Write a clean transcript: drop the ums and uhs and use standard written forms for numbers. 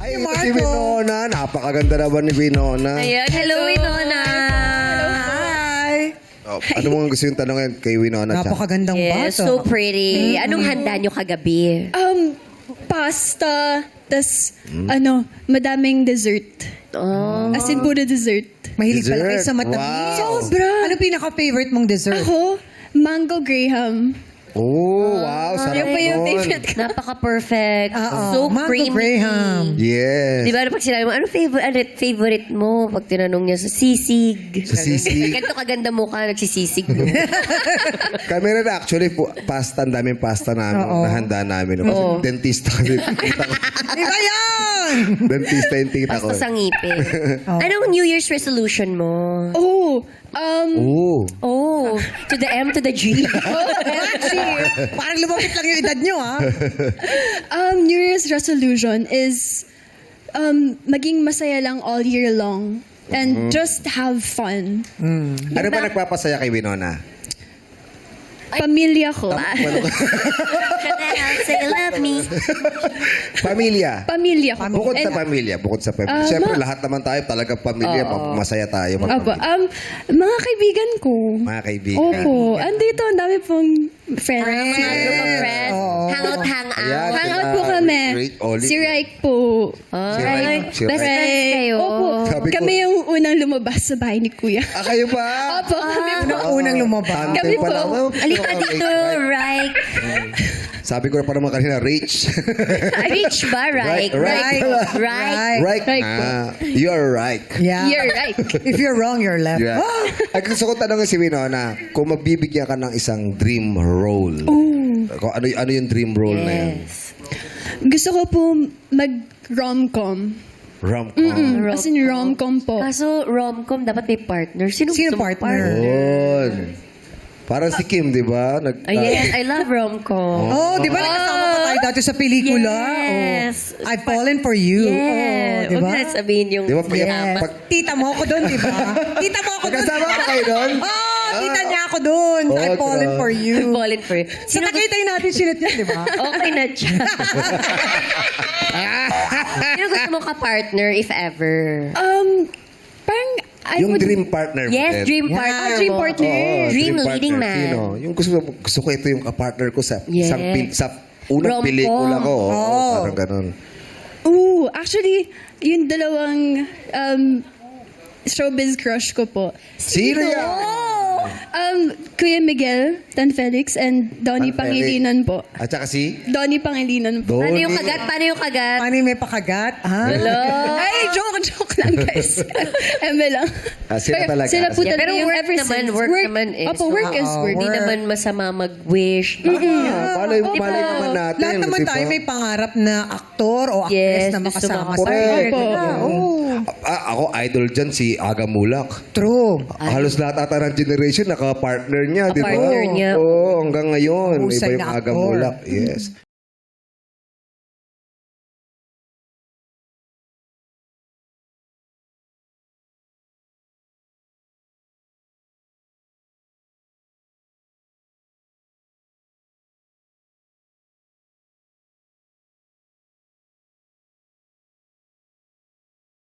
Ay, Marco. si Winona. Napakaganda naman ni Winona. Ayan, hello, Winona. Hi. Oh, ano mo gusto yung tanongin kay Winona? Chan? Napakagandang Yes, bata. so pretty. Anong handa nyo kagabi? Pasta, tas madaming dessert. Oh. As in, puro dessert. Mahilig pala kayo Dessert. sa matamis. Wow. Sobra. Ano pinaka-favorite mong dessert? Ako, mango graham. Oh, wow. Sarap Yan po yung nun. favorite ko. Napaka-perfect. Oo, So Mango creamy. Graham. Yes. Di ba, pag sinabi mo, ano favorite mo? Pag tinanong niya sa sisig. Sa sisig. Ganito kaganda mo ka, nagsisisig mo. Kami rin actually, pasta, ang daming pasta namin, Oo. nahanda namin. Kasi dentista kasi tita ko. Iba yan! Dentista yung tita ko. Basta sa ngipin. Anong New Year's resolution mo? Oh, Oo. Oh, to the M, to the G. Parang lumapit lang yung edad nyo, ha? New Year's resolution is maging masaya lang all year long. And just have fun. Ano ba nagpapasaya kay Winona? Pamilya ko. Can I say you love me? Pamilya. Pamilya ko. Bukod sa And- pamilya, bukod sa pamilya. Siyempre, lahat naman tayo talagang pamilya. Masaya tayo. Opo. magpamilya. Mga kaibigan ko. Mga kaibigan. Opo. Andito, ang dami pong friends. Mga group of friends. Hang out, hang out. Ayan. Hangout po kami. Great Oli. Si Raik po. Ay, Raik. Si best Raik. friends kayo. Opo. Sabi ko- Kami yung unang lumabas sa bahay ni Kuya. Ah, kayo ba? Opo, kami po. Unang lumabas. Tante Kami pa po. lang. Oh, Alika right, dito, right. right. Sabi ko na pa naman kanina, Rich. Rich ba, right? Right. Right. Right. Right You are right. Yeah. You're right. If you're wrong, you're left. Yeah. Ay, gusto ko tanongin si Winona, kung magbibigyan ka ng isang dream role, kung ano yung dream role na yun? Yes. Gusto ko po mag-rom-com. Rom-com. As in rom-com po. Kaso, rom-com, dapat may partner. Sino Sino gusto mong partner? Yun. Parang si Kim, di ba? Yes, I love rom-com. Oh, di ba nakasama pa tayo dati sa pelikula? Yes. Oh. I've fallen for you. Yeah. Oh, di Huwag ba? na sabihin yung Di ba, pag- kasama. pag- Tita mo ako doon, di ba? Tita mo ako doon. Magkasama ba kayo doon? Oh, tita niya ako doon. Oh, I've fallen grabe. for you. Fallen for you. So nakita yun natin sinat niya, di ba? Okay na dyan. Sino gusto mo ka-partner, if ever? Parang, I Yung would... dream partner mo. Yes, din. dream Yeah. partner dream mo. partner. Oo, Dream partner. leading man. Sino? Yung gusto ko ito yung partner ko sa Yes. sa unang Rom-com. pelikula ko. Oo, Oh. parang ganun. Actually, yung dalawang showbiz crush ko po. Sino yan? Kuya Miguel Tan Felix and Donnie Tan Felix. Pangilinan po. At saka si? Donnie Pangilinan po. Paano Donnie. yung kagat? Paano yung kagat? Paano yung may pakagat? Ha? Hello? Ay, joke lang guys. Eme lang. Sila Pero talaga. Sila po Yeah, talaga pero yung work ever naman, since. work naman is Opo, work is Oo, work. Hindi Work. naman masama mag-wish. Malay Diba? naman natin. Lahat naman di ba? tayo may pangarap na aktor o actress Yes, na gusto makasama mo sa Correct. Opo. Ako, idol dyan, si Aga Mulak. True. Halos lahat ata ng generation, naka-partner niya, di ba? Ka-partner niya. Oo, hanggang ngayon. Husay Iba yung na Aga actor. Mulak. Yes.